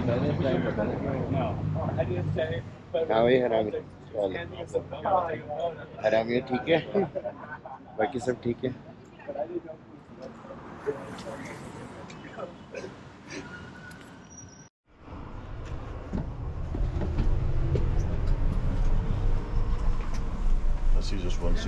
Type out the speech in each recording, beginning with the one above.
हाँ भाई हरामी हरामी ठीक है बाकी सब ठीक है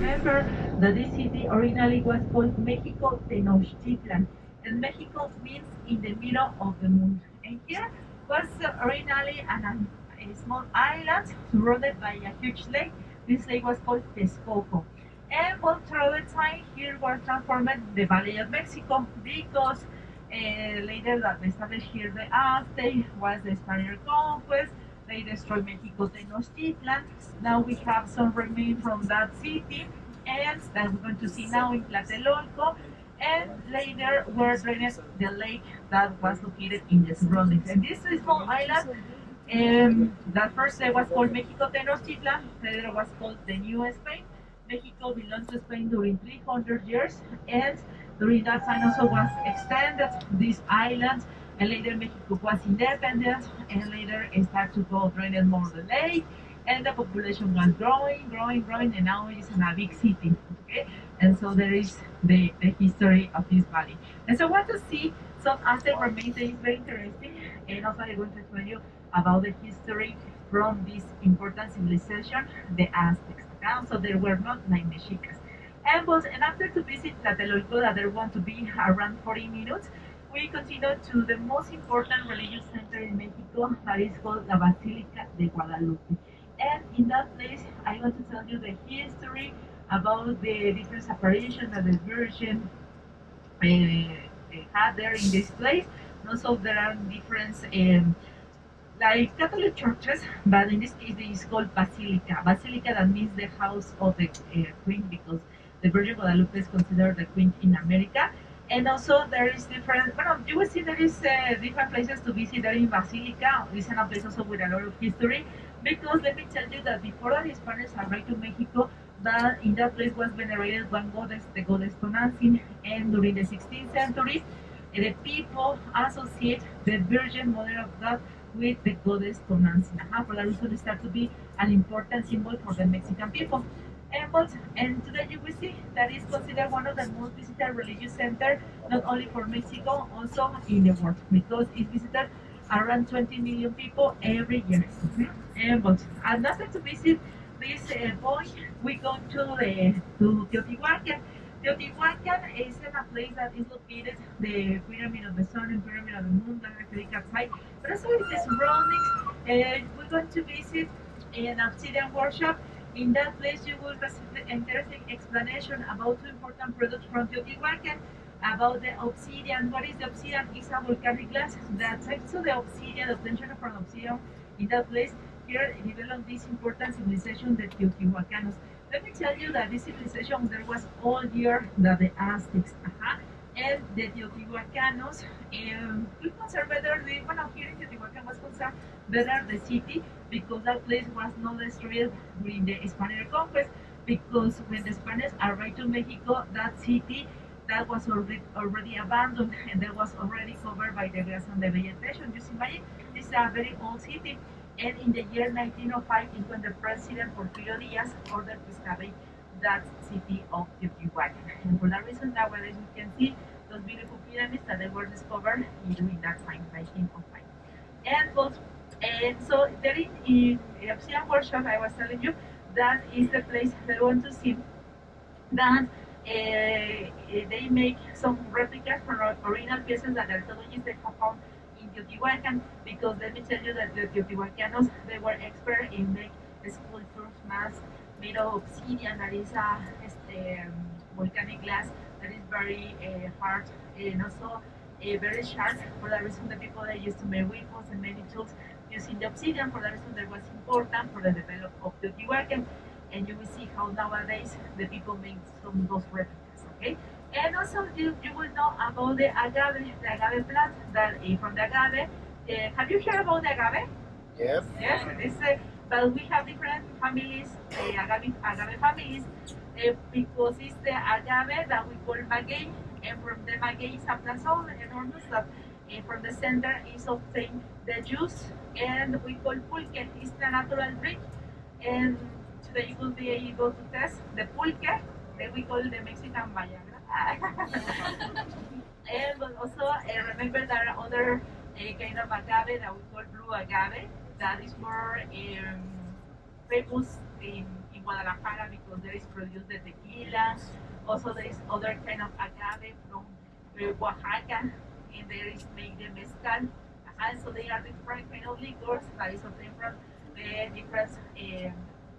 Remember that this city originally was called Mexico Tenochtitlan, and Mexico means in the middle of the moon. And here was originally a small island surrounded by a huge lake. This lake was called Texcoco. And well, throughout the time, here was transformed the Valley of Mexico because later that established here the Aztec was the Spanish conquest. They destroyed Mexico Tenochtitlan. Now we have some remains from that city, and that we're going to see now in Tlatelolco. And later were drained the lake that was located in the surroundings. And this small island, that first was called Mexico Tenochtitlan, later was called the New Spain. Mexico belonged to Spain during 300 years, and during that time also was extended this island, and later Mexico was independent, and later it started to go drain more the lake, and the population was growing, and now it is in a big city. Okay, and so there is the history of this valley. And so I want to see some Aztec remains that is very interesting, and also I'm going to tell you about the history from this important civilization, the Aztecs. Okay? So there were not like Mexicas. And after to visit Tlatelolco, that there want to be around 40 minutes, we continue to the most important religious center in Mexico, that is called the Basilica de Guadalupe. And in that place, I want to tell you the history about the different apparitions that the Virgin had there in this place. And also, there are different like Catholic churches, but in this case, it is called Basilica. Basilica, that means the house of the Queen, because the Virgin Guadalupe is considered the Queen in America. And also, there is different. Well, you will see there is different places to visit there in Basilica. It's a place also with a lot of history, because let me tell you that before the Spaniards arrived to Mexico, that in that place was venerated one goddess, the goddess Tonantzin, and during the 16th century, the people associate the Virgin Mother of God with the goddess Tonantzin. For that reason, it started to be an important symbol for the Mexican people. And today you will see that is considered one of the most visited religious centers, not only for Mexico, also in the world, because it's visited around 20 million people every year. And after to visit this point, we go to Teotihuacan. Teotihuacan is in a place that is located the Pyramid of the Sun and Pyramid of the Moon, that actually high. But also in the surroundings, we're going to visit an obsidian workshop. In that place, you will receive interesting explanation about two important products from Teotihuacan, about the obsidian. What is the obsidian? It's a volcanic glass that thanks to the obsidian, the obtention from obsidian in that place, here developed this important civilization, the Teotihuacanos. Let me tell you that this civilization there was all year that the Aztecs, and the Teotihuacanos, we consider better the one of here in Teotihuacan was considered better the city, because that place was not destroyed during the Spanish conquest, because when the Spaniards arrived to Mexico, that city that was already abandoned, and that was already covered by the grass and the vegetation. Just imagine, this is a very old city. And in the year 1905 is when the president Porfirio Diaz ordered to establish that city of Teotihuacan. And for that reason, nowadays we can see those beautiful pyramids that they were discovered during that time, 1905. And so there in Obsidian Workshop, I was telling you, that is the place that I want to see, that they make some replicas from original pieces that archaeologists they have found in Teotihuacan, because let me tell you that the Teotihuacanos, they were expert in make sculptures, masks made of obsidian, that is a volcanic glass that is very hard and also very sharp. For that reason, the people they used to make weapons and many tools using the obsidian. For that reason, that was important for the development of Teotihuacan. And you will see how nowadays the people make some of those replicas. Okay. And also, you will know about the agave plant. That from the agave, have you heard about the agave? Yes. Yes. But we have different families, agave families, because it's the agave that we call maguey, and from the maguey is a plant so enormous that from the center is obtained the juice, and we call pulque. It's the natural drink. And today you will be able to test the pulque that we call the Mexican Viagra. And but also remember there are other kind of agave that we call blue agave that is more famous in Guadalajara because there is produced the tequila. Also there is other kind of agave from Oaxaca, and there is made the mezcal. So they are different kind of liquors that is obtained from the different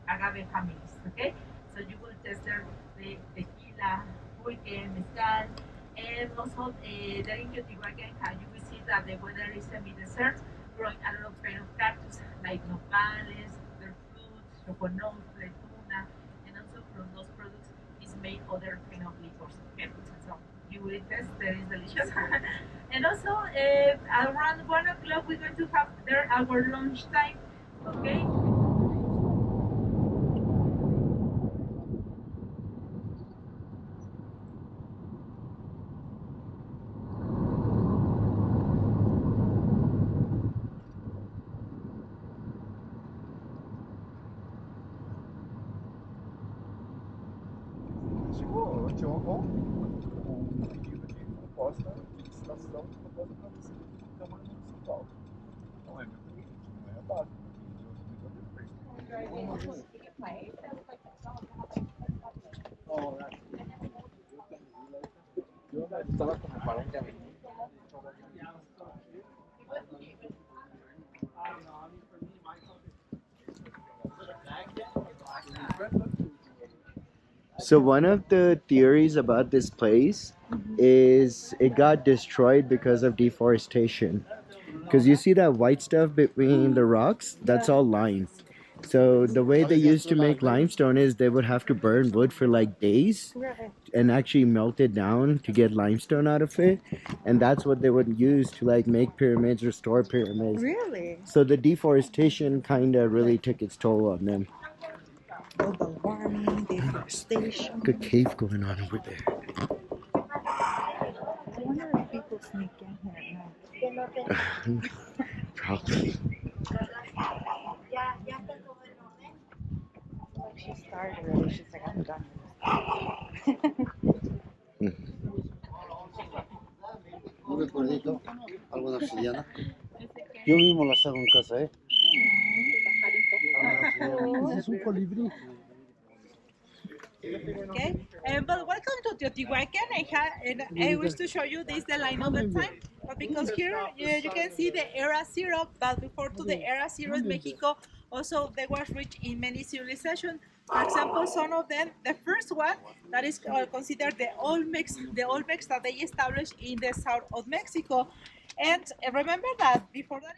agave families. Okay, so you will test the tequila, pulque, mezcal, and also there in Teotihuacan, you will see that the weather is semi-desert, growing a lot of kind of cactus like nopales, their fruits, choconostle, tuna, and also from those products is made other kind of liquors. Okay, so you will test, there is delicious. And also around 1 o'clock we're going to have there our lunch time. Okay. Chegou anteontem um pedido de proposta de licitação de proposta para você de Câmara Municipal. Não é meu cliente, não é a base, meu cliente é outro preço. Yo estaba como para un día. So one of the theories about this place is it got destroyed because of deforestation. Because you see that white stuff between the rocks, that's all lime. So the way they used to make limestone is they would have to burn wood for like days and actually melt it down to get limestone out of it, and that's what they would use to like make pyramids or store pyramids. Really? So the deforestation kind of really took its toll on them. Global warming, deforestation. Good cave going on over there. I wonder if people sneak in here at night. Probably. Like she started already. She's like, I'm done. Un recuerdito, algo de obsidiana. Yo mismo las hago en casa, ¿eh? Es un colibrí. Okay, but welcome to Teotihuacan. I wish to show you this the line of the time, but because here you can see the era zero, but before to the era zero in Mexico, also they was rich in many civilizations. For example, some of them, the first one that is considered the Olmecs that they established in the south of Mexico. And remember that before that,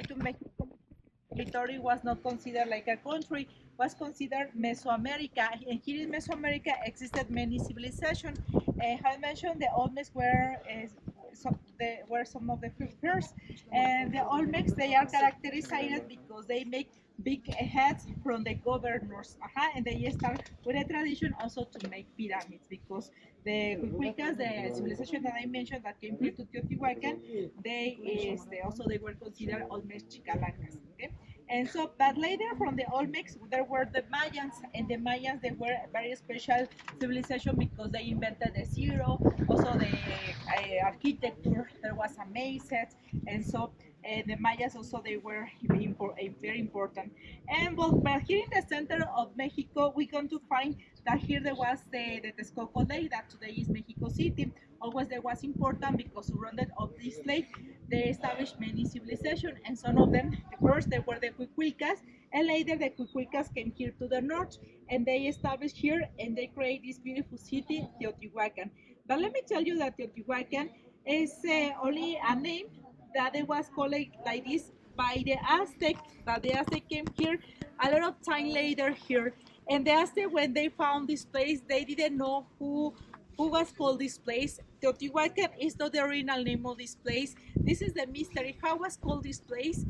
to Mexico territory was not considered like a country, was considered Mesoamerica. And here in Mesoamerica existed many civilizations. I mentioned the Olmecs were some of the first. And the Olmecs, they are characterized because they make big heads from the governors. And they start with a tradition also to make pyramids because the Cuicuicas, the civilization that I mentioned that came here to Teotihuacan, they were considered Olmecs Chicalancas. Okay? And so, but later from the Olmecs, there were the Mayans, and the Mayans, they were a very special civilization because they invented the zero, also the architecture, there was a maze, and so the Mayas also, they were very important. And but here in the center of Mexico, we're going to find that here there was the Texcoco Lake, that today is Mexico City. Always there was important because surrounded of this lake, they established many civilizations, and some of them, first they were the Cuicuicas, and later the Cuicuicas came here to the north, and they established here, and they create this beautiful city, Teotihuacan. But let me tell you that Teotihuacan is only a name that it was called like this by the Aztec, that the Aztec came here a lot of time later here. And the Aztec, when they found this place, they didn't know who was called this place. Teotihuacan is not the original name of this place. This is the mystery. How was called this place?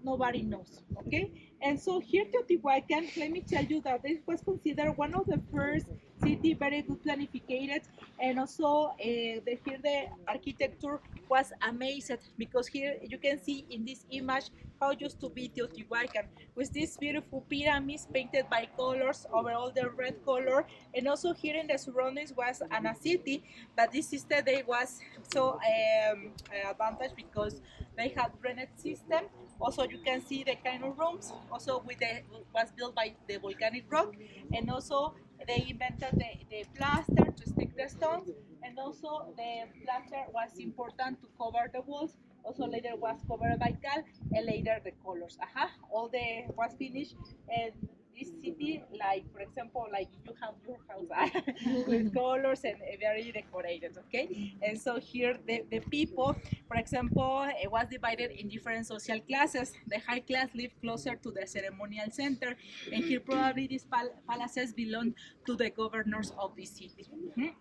Nobody knows. Okay, and so here Teotihuacan, let me tell you that this was considered one of the first city, very good planified, and also here the architecture was amazed because here you can see in this image how used to be Teotihuacan with these beautiful pyramids painted by colors over all the red color, and also here in the surroundings was a city, but this system they was so advantage because they had drainage system. Also you can see the kind of rooms also with the was built by the volcanic rock, and also they invented the plaster to stick the stones, and also the plaster was important to cover the walls. Also later was covered by cal, and later the colors. All the was finished, and this city, like for example, like you have your house with colors and very decorated. Okay, and so here the people, for example, it was divided in different social classes. The high class lived closer to the ceremonial center, and here probably these palaces belong to the governors of the city.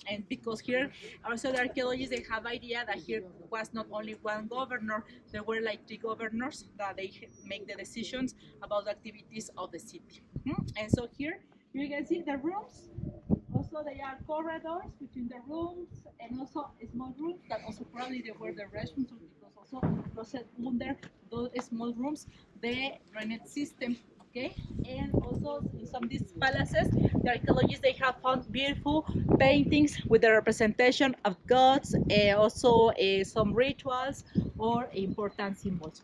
And because here also the archaeologists they have idea that here was not only one governor, there were like three governors that they make the decisions about the activities of the city. And so here you can see the rooms. Also, there are corridors between the rooms, and also small rooms that also probably they were the restrooms, because also those under those small rooms the drainage system. Okay, and also in some of these palaces, the archaeologists they have found beautiful paintings with the representation of gods, also some rituals or important symbols.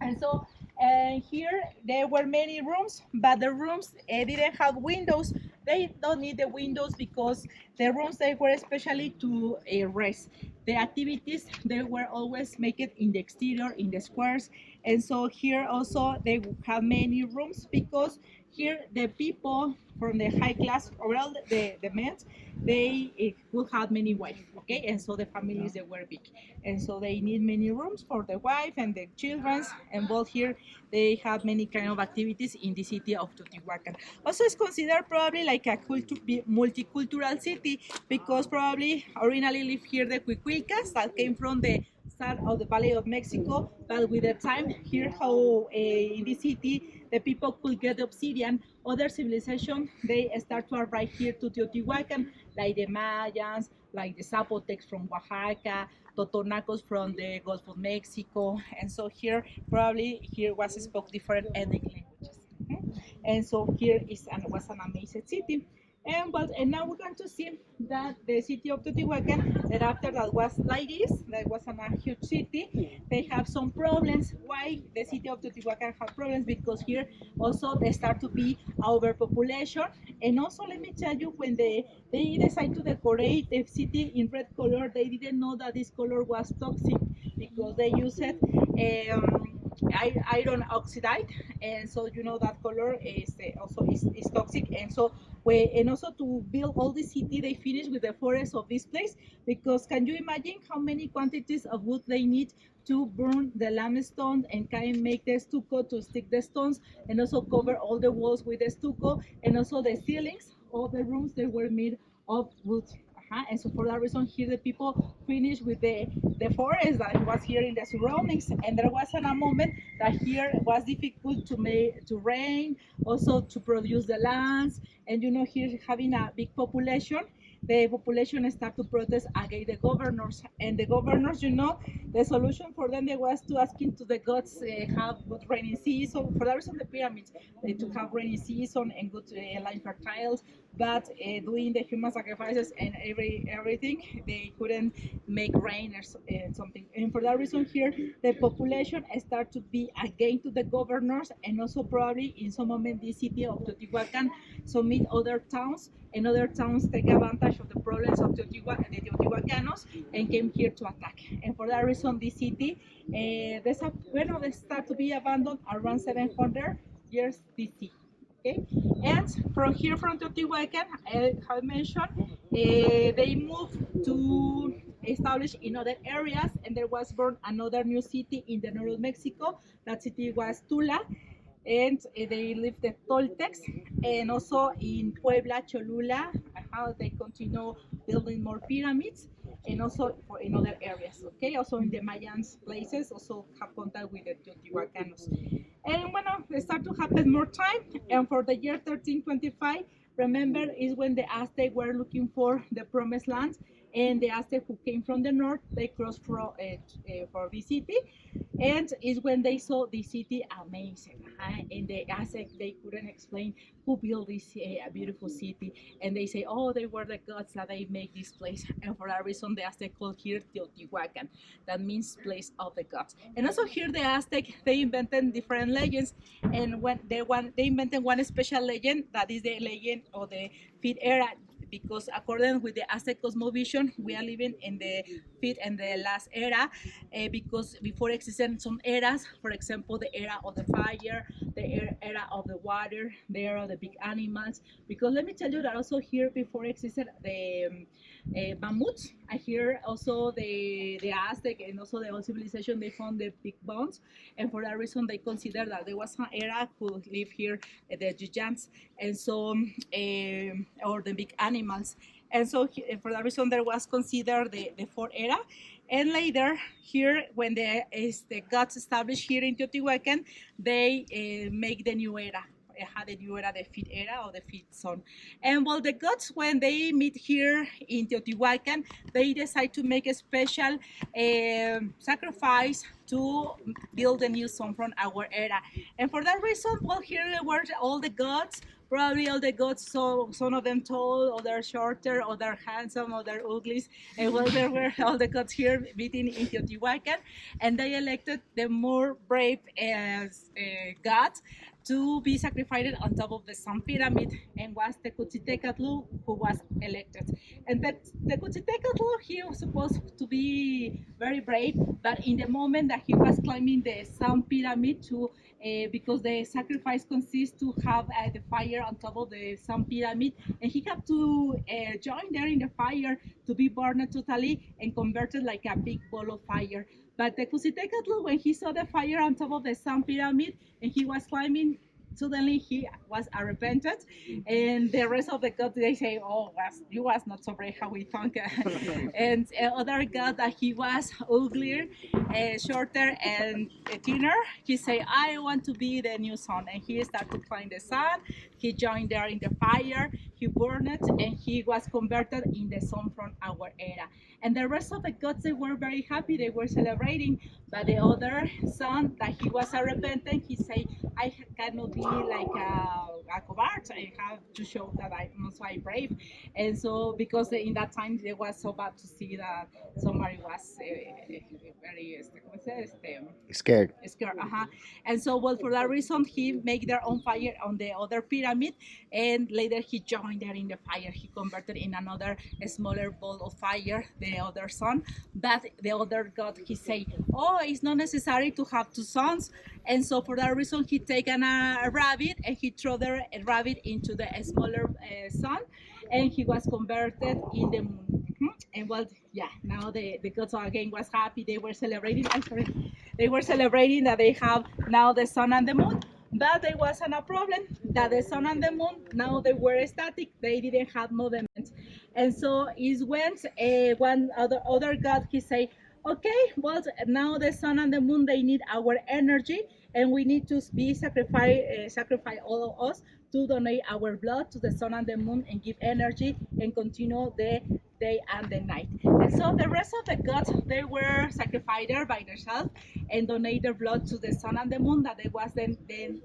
And so here there were many rooms, but the rooms didn't have windows. They don't need the windows because the rooms they were especially to rest. The activities they were always make it in the exterior, in the squares. And so here also they have many rooms because here the people from the high class, or all the men, they will have many wives, okay? And so the families they were big, and so they need many rooms for the wife and the children. And both here they have many kind of activities in the city of Teotihuacan. Also, it's considered probably like a multicultural city because probably originally lived here the Cuicuilcas that came from the start of the Valley of Mexico, but with the time here how in the city the people could get the obsidian, other civilizations they start to arrive here to Teotihuacan, like the Mayans, like the Zapotecs from Oaxaca, Totonacos from the Gulf of Mexico, and so here probably here was spoke different ethnic languages. And so here was an amazing city. And now we're going to see that the city of Teotihuacan, that after that was like this, that was a huge city, they have some problems. Why the city of Teotihuacan have problems? Because here also they start to be overpopulation. And also let me tell you, when they decide to decorate the city in red color, they didn't know that this color was toxic because they use it iron oxide, and so you know that color is also is toxic. And so and also to build all the city they finish with the forest of this place, because can you imagine how many quantities of wood they need to burn the limestone and kind of make the stucco to stick the stones, and also cover all the walls with the stucco, and also the ceilings of the rooms they were made of wood. And so for that reason, here the people finished with the forest that was here in the surroundings. And there was a moment that here was difficult to rain, also to produce the lands. And you know, here having a big population, the population started to protest against the governors. And the governors, you know, the solution for them was to asking to the gods have good rainy season. For that reason, the pyramids to have rainy season and good land fertile. But doing the human sacrifices and everything, they couldn't make rain or something. And for that reason, here the population start to be against to the governors, and also probably in some moment the city of Teotihuacan submit other towns, and other towns take advantage of the problems of the Teotihuacanos and came here to attack. And for that reason, this city they start to be abandoned around 700 years BC. Okay, and from here, from Teotihuacan, I mentioned, they moved to establish in other areas, and there was born another new city in the north of Mexico. That city was Tula, and they lived the Toltecs, and also in Puebla, Cholula, how they continue building more pyramids, and also in other areas. Okay, also in the Mayans places, also have contact with the Teotihuacanos. And when it start to happen more time, and for the year 1325, remember, is when the Aztecs were looking for the promised land, and the Aztec who came from the north, they crossed for the city, and is when they saw the city amazing, and the Aztec, they couldn't explain who built this beautiful city, and they say, oh, they were the gods that they make this place, and for that reason the Aztec called here Teotihuacan, that means place of the gods. And also here the Aztec, they invented different legends, and when they invented one special legend, that is the legend of the fifth era, because according with the Aztec cosmovision, we are living in the fifth and the last era, because before existed some eras, for example, the era of the fire, the era of the water, the era of the big animals. Because let me tell you that also here before existed the mammoths. I hear also the Aztec and also the old civilization, they found the big bones, and for that reason they consider that there was an era who live here, the giants, and so or the big animals, and so for that reason there was considered the fourth era. And later here, when the gods established here in Teotihuacan, they make the new era, had the new era, the fifth era or the fifth sun. And well, the gods, when they meet here in Teotihuacan, they decide to make a special sacrifice to build a new sun from our era. And for that reason, well, here were all the gods. Probably all the gods, so some of them tall, others shorter, others handsome, others uglies. And well, there were all the gods here meeting in Teotihuacan, and they elected the more brave gods to be sacrificed on top of the sun pyramid, and was Tecutzitecatl who was elected. And Tecutzitecatl, he was supposed to be very brave, but in the moment that he was climbing the sun pyramid to because the sacrifice consists to have the fire on top of the sun pyramid, and he had to join there in the fire to be burned totally and converted like a big ball of fire. But the Tecutzitecatl, when he saw the fire on top of the sun pyramid and he was climbing, suddenly he was repented, and the rest of the gods, they say, oh, you was not so brave how we thought. And other god that he was uglier, shorter and thinner, he say, I want to be the new sun, and he started to climb the sun. He joined there in the fire, he burned it, and he was converted in the sun from our era. And the rest of the gods, they were very happy, they were celebrating. But the other son that he was a repentant, he say, I cannot be like a coward. I have to show that I'm also brave. And so, because in that time it was so bad to see that somebody was very Scared. scared. And so, well, for that reason, he make their own fire on the other pyramid, and later he joined there in the fire. He converted in another smaller ball of fire, the other son. But the other god, he say, oh, it's not necessary to have two sons. And so for that reason, he taken a rabbit and he threw the rabbit into the smaller sun, and he was converted in the moon. And well, yeah, now the gods again was happy. They were celebrating. I'm sorry. They were celebrating that they have now the sun and the moon. But there wasn't a problem that the sun and the moon, now they were static. They didn't have movement. And so is when one other god, he say, okay, well, now the sun and the moon, they need our energy, and we need to be sacrifice all of us to donate our blood to the sun and the moon and give energy and continue the day and the night. And so the rest of the gods, they were sacrificed by themselves and donate their blood to the sun and the moon, that it was the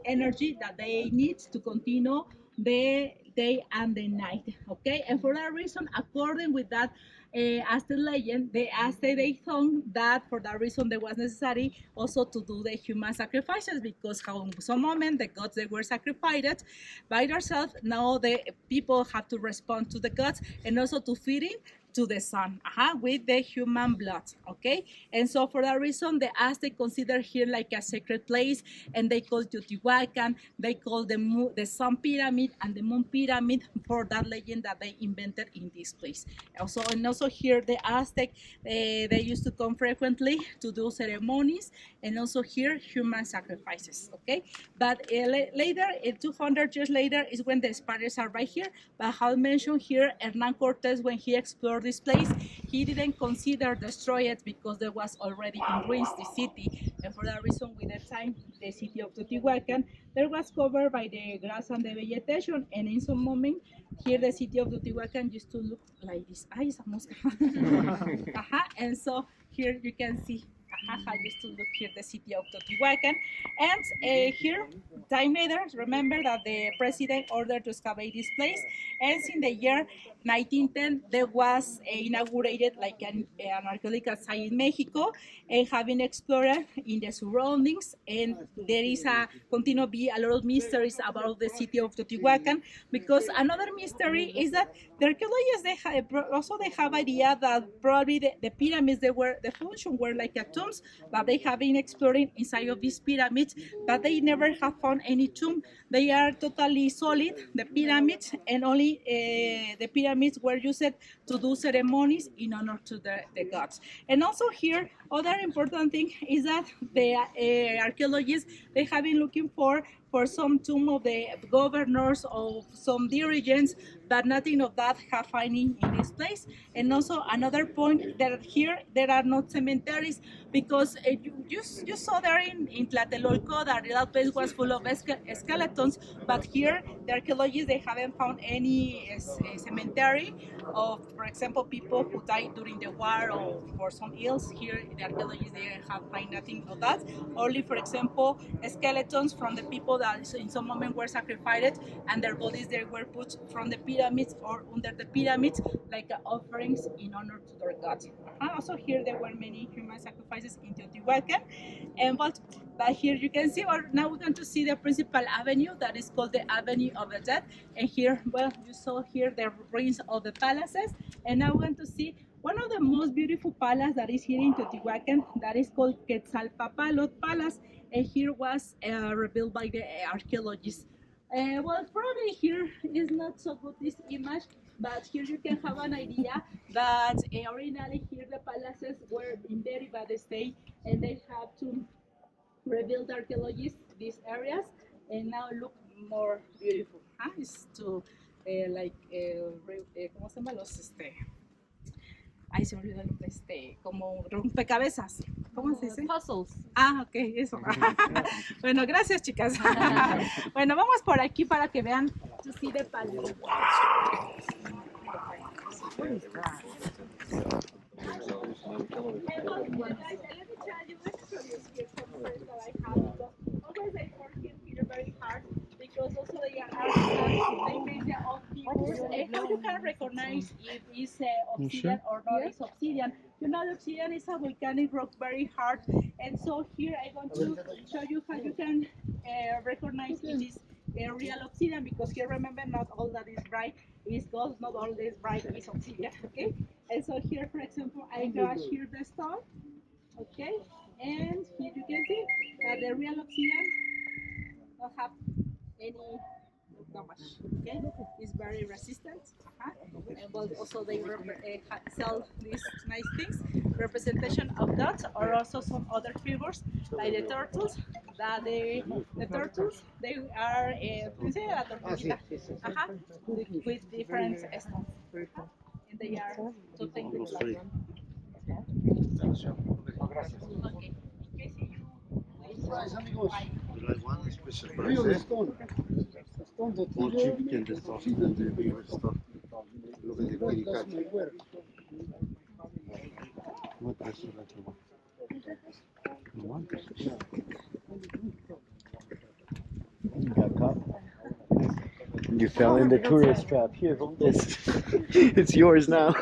energy that they need to continue the day and the night. Okay, and for that reason, according with that Aztec legend, the Aztec, they thought that for that reason there was necessary also to do the human sacrifices, because how some moment the gods, they were sacrificed by themselves. Now the people have to respond to the gods and also to feeding to the sun with the human blood. Okay, and so for that reason the Aztec consider here like a sacred place, and they call Teotihuacan, they call the sun pyramid and the moon pyramid for that legend that they invented in this place. Also, and also here the Aztec, they used to come frequently to do ceremonies, and also here human sacrifices. Okay, but later, 200 years later, is when the Spaniards are right here. But how I mentioned here, Hernan Cortez, when he explored this place, he didn't consider destroy it because there was already in ruins the city. And for that reason, with the time, the city of Teotihuacan, there was covered by the grass and the vegetation. And in some moment, here the city of Teotihuacan used to look like this. Ay, esa mosca. And so here you can see how used to look here the city of Teotihuacan. And here, time later, remember that the president ordered to excavate this place. And in the year 1910, there was inaugurated like an archaeological site in Mexico, and having explored in the surroundings. And there is a continue be a lot of mysteries about the city of Teotihuacan, because another mystery is that the archaeologists they have idea that probably the pyramids the function were like a tombs, but they have been exploring inside of these pyramids, but they never have found any tomb. They are totally solid, the pyramids, and only the pyramids were used to do ceremonies in honor to the gods. And also here, other important thing is that the archaeologists, they have been looking for some tomb of the governors, of some dirigents, but nothing of that have finding in this place. And also another point that here there are not cemeteries, because you saw there in Tlatelolco that place was full of skeletons, but here the archaeologists, they haven't found any cemetery of, for example, people who died during the war or for some ills. Here the archaeologists, they have find nothing of that. Only, for example, skeletons from the people that in some moment were sacrificed, and their bodies they were put from the pyramids or under the pyramids like offerings in honor to their gods. Also here there were many human sacrifices in Teotihuacan. And but here you can see, or now we're going to see the principal avenue that is called the Avenue of the Dead. And here, well, you saw here the ruins of the palaces. And now we're going to see one of the most beautiful palaces that is here in Teotihuacan, that is called Quetzal Papalot Palace. And here was rebuilt by the archaeologists. Well, probably here is not so good this image, but here you can have an idea that originally here the palaces were in very bad state, and they have to rebuild archaeologists these areas, and now look more beautiful. It's to ¿cómo se llama los Ay, se me olvidó el nombre, como rompecabezas. ¿Cómo se dice? Puzzles. Ok, eso. Bueno, gracias, chicas. Bueno, vamos por aquí para que vean to see the palace. What is that? Very hard, because also they are they make their own figures. How you can recognize if it's obsidian or not is obsidian? You know, the obsidian is a volcanic rock, very hard. And so here I want to show you how you can recognize if it's a real obsidian, because here, remember, not all that is bright is gold, not all that is bright is obsidian. Okay, and so here, for example, I crush here the stone. Okay, and here you can see that the real obsidian don't have any damage. Okay, it's very resistant. And well, also they sell these nice things, representation of dots, or also some other figures like the turtles. That the turtles, they are with different stones, and they are so technical. Okay. Surprise, amigos. Would like one special prize, More cheap can the stuff, the bigger stuff. Look at the big cat. What else would like to want? You want this? You got caught. You fell in the tourist trap. Here, hold this. It's yours now.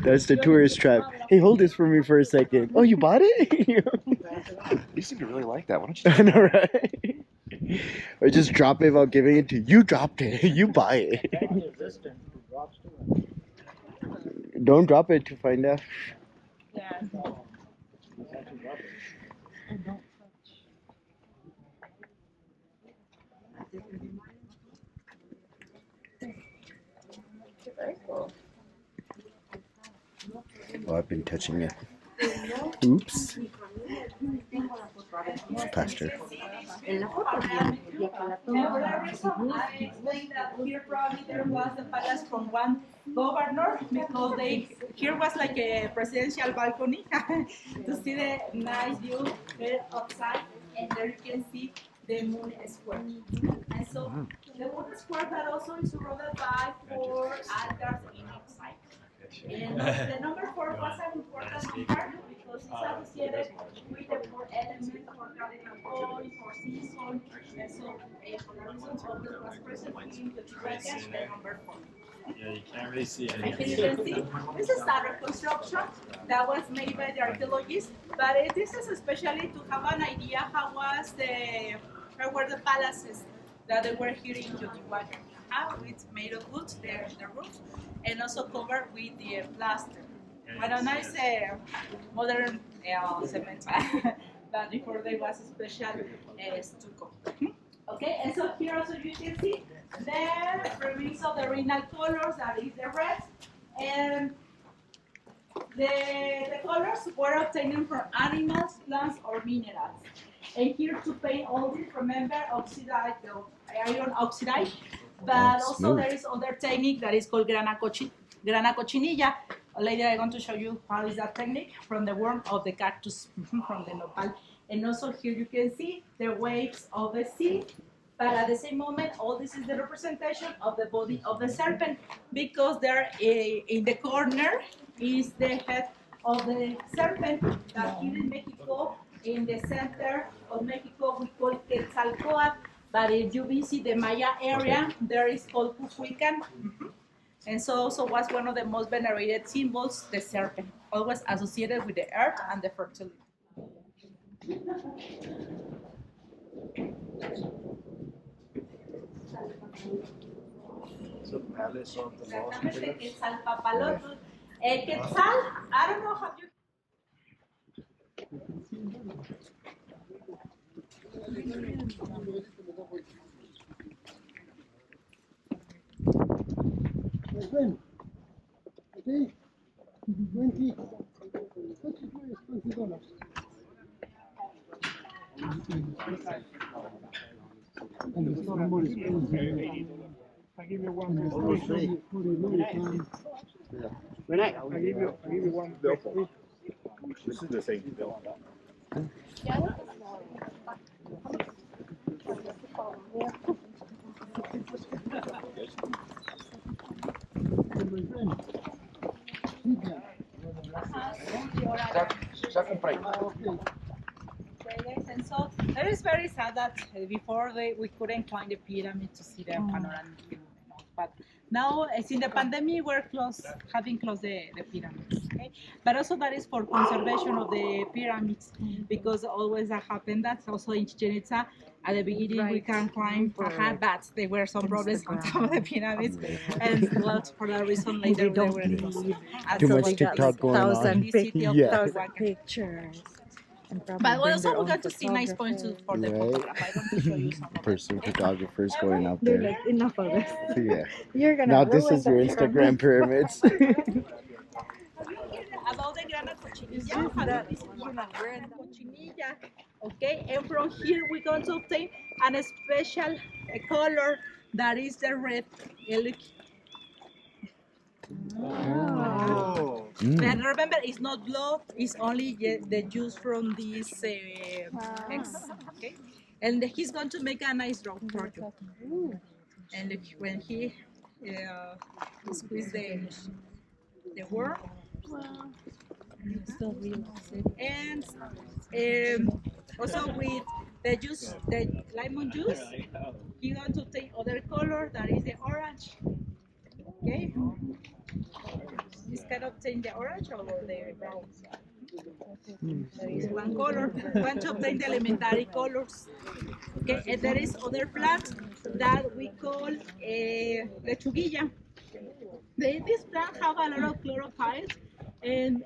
That's the tourist trap. Hey, hold this for me for a second. Oh, you bought it? You seem to really like that. Why don't you? I know, right? Or just drop it while giving it to you. You dropped it. You buy it. Don't drop it to find out. Yeah. Oh, I've been touching it. Oops. It's plaster. I explained that here probably there was the palace from one governor because they here was like a presidential balcony to see the nice view there outside, and there you can see the moon square. And so the moon square that also is surrounded by four altars inside. And the number four was an important number because it's associated with the four elements for cardinal points, for season, and so for the reasons of the was present in Teotihuacan, the number four. Yeah, you can't really see And anything. here you can see, this is a reconstruction that was made by the archaeologists, but this is especially to have an idea how were the palaces that they were here in Teotihuacan. It's made of wood, the roofs, and also covered with the plaster. And a nice modern cement, but before there was a special stucco. Okay, and so here also you can see the remains of the renal colors, that is the red, and the colors were obtained from animals, plants, or minerals. And here to paint all this, remember, oxide, the iron oxide, but also there is other technique that is called grana cochinilla. Later I'm going to show you how is that technique from the worm of the cactus, from the nopal. And also here you can see the waves of the sea, but at the same moment, all this is the representation of the body of the serpent, because there in the corner is the head of the serpent that here in Mexico, in the center of Mexico, we call Quetzal. But if you visit the Maya area, there is called Teotihuacan. And so also was one of the most venerated symbols, the serpent, always associated with the earth and the fertility. So palace of the lost Exactamente, Quetzal, Papalot. Quetzal, I don't know how you. Ven, aquí, 20, $20. And the store more expensive. I give you And the one. store for the American. I give you one. This is the same bill. And my friend, Cynthia. Já comprei. Okay. And so it is very sad that before we couldn't climb the pyramid to see the panoramic view. But now, since the pandemic, we're having closed the pyramids. Okay? But also that is for conservation of the pyramids, because always that happened. That's also in Chichen Itza. At the beginning, we can climb, but there were some problems on top of the pyramids, and well, for that reason, later they were closed. Too much TikTok going on. Yeah. Pictures. But also we got to see nice points for the Right. photograph. I want to show you some of For them. some photographers going out They're there. like, enough of this. Yeah. You're gonna Now this ruin is your the Instagram pyramids. About the grana cochinilla, cochinilla. Okay, and from here we're going to obtain a special color that is the red. Look. Oh. And remember, it's not blood; it's only the juice from this eggs. Okay, and he's going to make a nice rock for you. And look, when he squeeze the worm. And also with the juice, the lemon juice, you're going to take other color that is the orange. Okay, this can obtain the orange or the brown. There is one color. Want to obtain the elementary colors. Okay, and there is other plant that we call lechuguilla. This plant have a lot of chlorophyll, and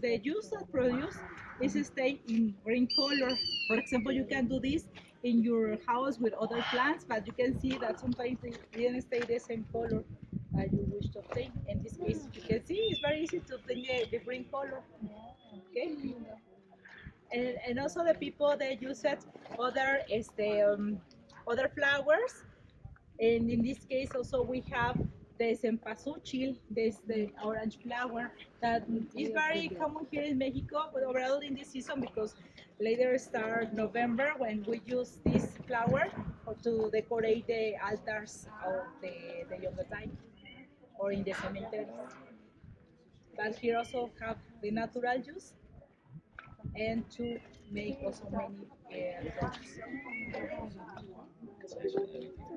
the juice that produce is stay in green color. For example, you can do this in your house with other plants, but you can see that sometimes they didn't stay the same color that you wish to obtain. In this case, you can see it's very easy to obtain the green color. Okay. And also the people that use it other other flowers, and in this case also we have the cempasúchil, there's the orange flower that is very common here in Mexico, but overall in this season because later start November when we use this flower to decorate the altars of the Yucatan or in the cemeteries. But here also have the natural juice and to make also many products.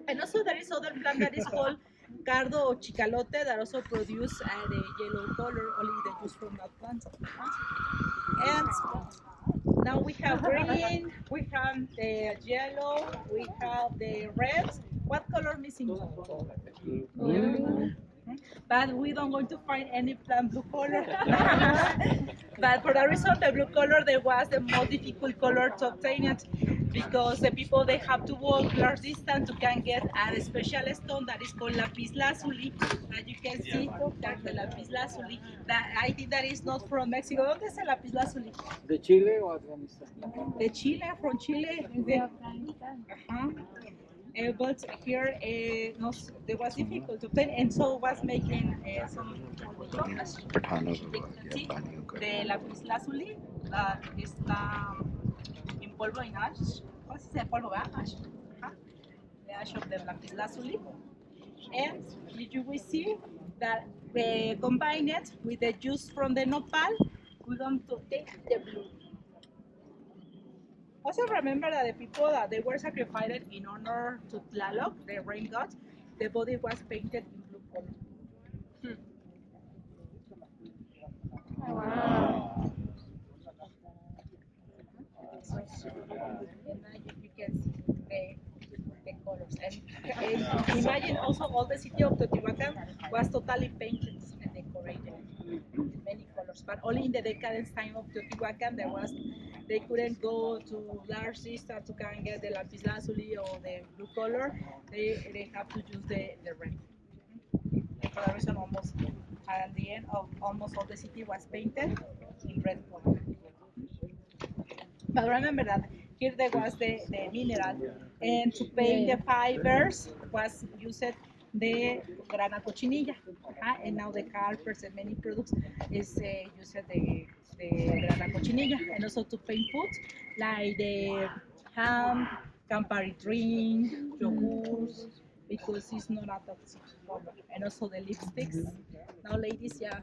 And also there is other plant that is called cardo or chicalote that also produce the yellow color, only the juice from that plant. And now we have green, we have the yellow, we have the red. What color missing? Blue. But we don't going to find any plant blue color. But for that reason, the blue color there was the most difficult color to obtain it because the people they have to walk large distance to can get a special stone that is called lapis lazuli. That you can see there's the lapis lazuli. That I think that is not from Mexico. ¿Dónde es el lapis lazuli? De Chile o Afganistán? De Chile, from Chile. But here no, there was difficult to obtain, and so was making some de lápiz lazuli that está en polvo en ash. ¿Cómo se dice polvo? Ash. The ash of the lápiz lazuli. And you will see that combine it with the juice from the nopal, we're going to take the blue. Also remember that the people that they were sacrificed in honor to Tlaloc, the rain god, the body was painted in blue color. Wow. And now you can see the colors. And imagine also all the city of Teotihuacan was totally painted and decorated in many colors. But only in the decadence time of Teotihuacan they couldn't go to large distance to can get the lapis lazuli or the blue color. They have to use the red. And for that reason, almost at the end of almost all the city was painted in red color. But remember that here there was the mineral, and to paint the fibers was used the grana cochinilla, and now the carpets and many products is used the grana cochinilla, and also to paint food like the ham, Campari drink, yogurts, because it's not a toxic color, and also the lipsticks. Now, ladies, yeah,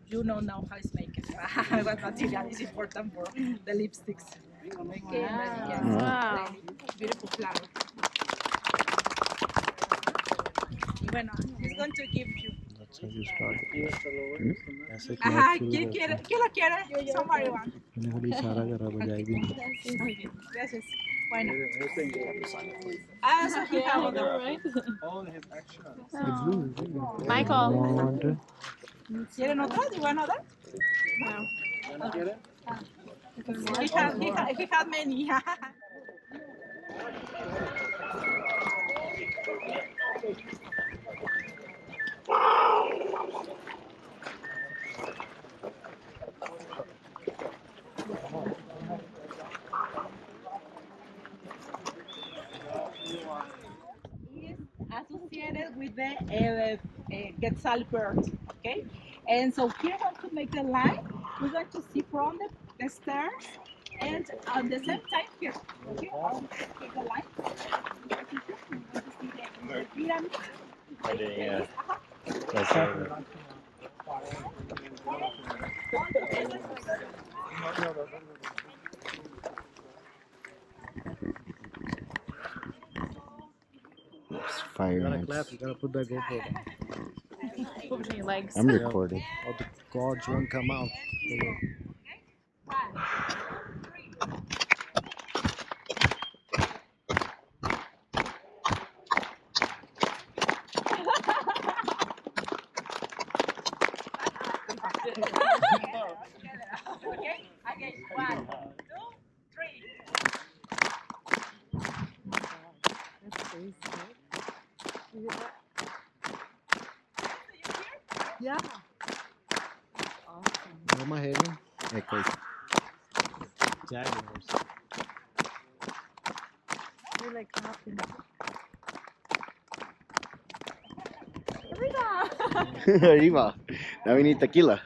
you know now how it's made. What material is important for the lipsticks. Okay, yes, Wow. beautiful flower. Y bueno, he's going to give you. That's how you start. Ajá, ¿quién quiere? ¿Quién lo quiere? Somebody one. Muy bien, gracias. Bueno. So he have other. Right? All his actions. Michael. ¿Quieren otro? ¿Do you want other? No. ¿No quiere? He had many. Is associated with the Quetzal bird, okay? And so here I want to make a line. We're going to see from the stairs and at the same time here, okay? I'll take a line. We're going to see the pyramid. It's fire ants. You gotta put that GoPro down. Between your legs. I'm recording. All the guards won't come out. Okay, again, 1, 2, 3. Yeah. Where am I heading? Echoes. Jaguars. You're like hopping. Here we go. Arriba. Now we need tequila.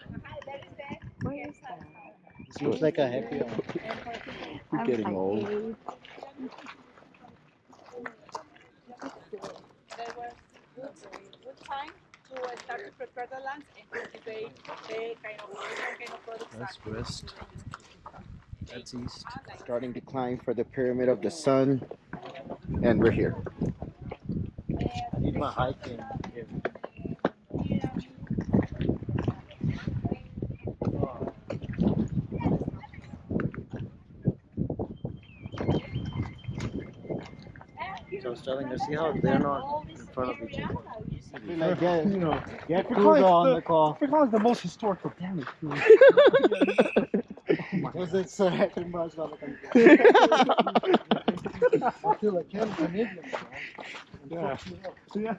This looks like a happy hour. We're getting old. There was good time to start to prepare the lands and cultivate the kind of products. That's west. That's east. Starting to climb for the Pyramid of the Sun. And we're here. I need my hiking. So I was telling her, see how they're not in front of each other. Like, get, You know, get Africa Crudo is on the call. Africa is the most historical damage. Because it's Attenborough's on the country. I feel like Canadian. Yeah. Yeah.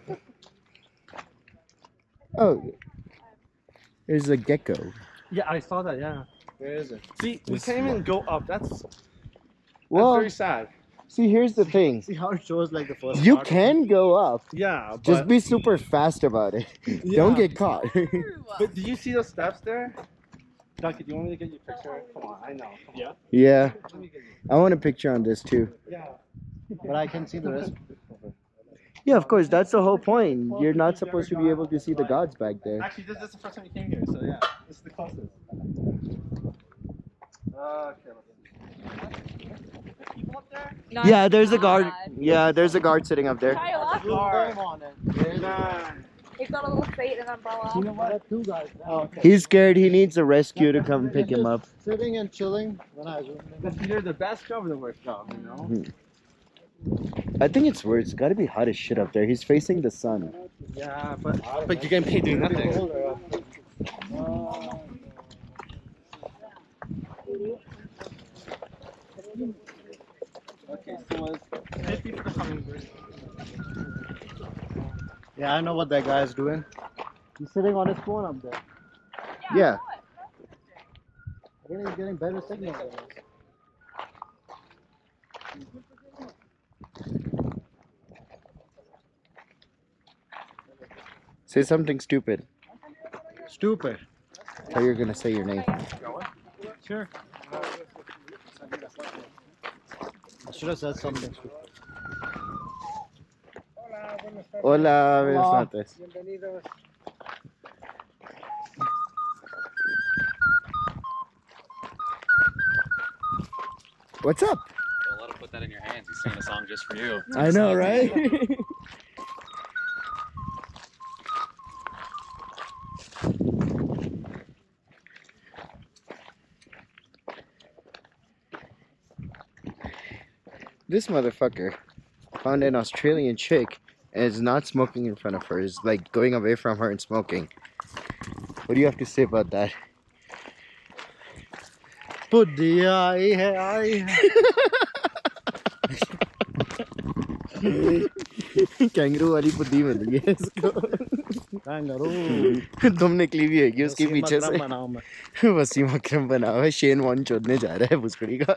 Oh, there's a gecko. Yeah, I saw that. Yeah. Where is it? See, we can't even go up. That's Well, very sad. see, here's the thing. See how it shows like the first You part? can go up. Yeah, but Just be super fast about it. yeah. Don't get caught. But do you see those steps there? Ducky, do you want me to get your picture? Come on, I know. Yeah. Yeah. Let me get you. I want a picture on this too. Yeah. But I can see the rest. Yeah, of course. That's the whole point. You're not supposed to be able to see the gods back there. Actually, this is the first time you came here, so yeah, this is the closest. Okay. Yeah, there's a guard. Yeah, there's a guard sitting up there. Try a lot. Name on it. It's got a little fate and umbrella. You know what? Two guys. He's scared. He needs a rescue to come pick him up. Sitting and chilling. When I was That's either the best job or the worst job, you know? I think it's worse. It's gotta be hot as shit up there. He's facing the sun. Yeah, but you're getting paid doing nothing. Okay, so it's 50 for the hummingbird. Yeah, I know what that guy's doing. He's sitting on his phone up there. Yeah. I think he's getting better signals than us. Say something stupid. Stupid. How you're gonna say your name. Sure. I should have said something stupid. Hola, buenas noches. Bienvenidos. What's up? Don't let him put that in your hands. He's singing a song just for you. I know, right? This motherfucker found an Australian chick and is not smoking in front of her. Is like going away from her and smoking. What do you have to say about that? Buddi आई है आई है kangaroo वाली बुद्धि मिल गई है इसको तुम निकली भी हैगी उसके पीछे से वसीम अकरम बना हुआ है शेन वॉन चोदने जा रहा है भुसकड़ी का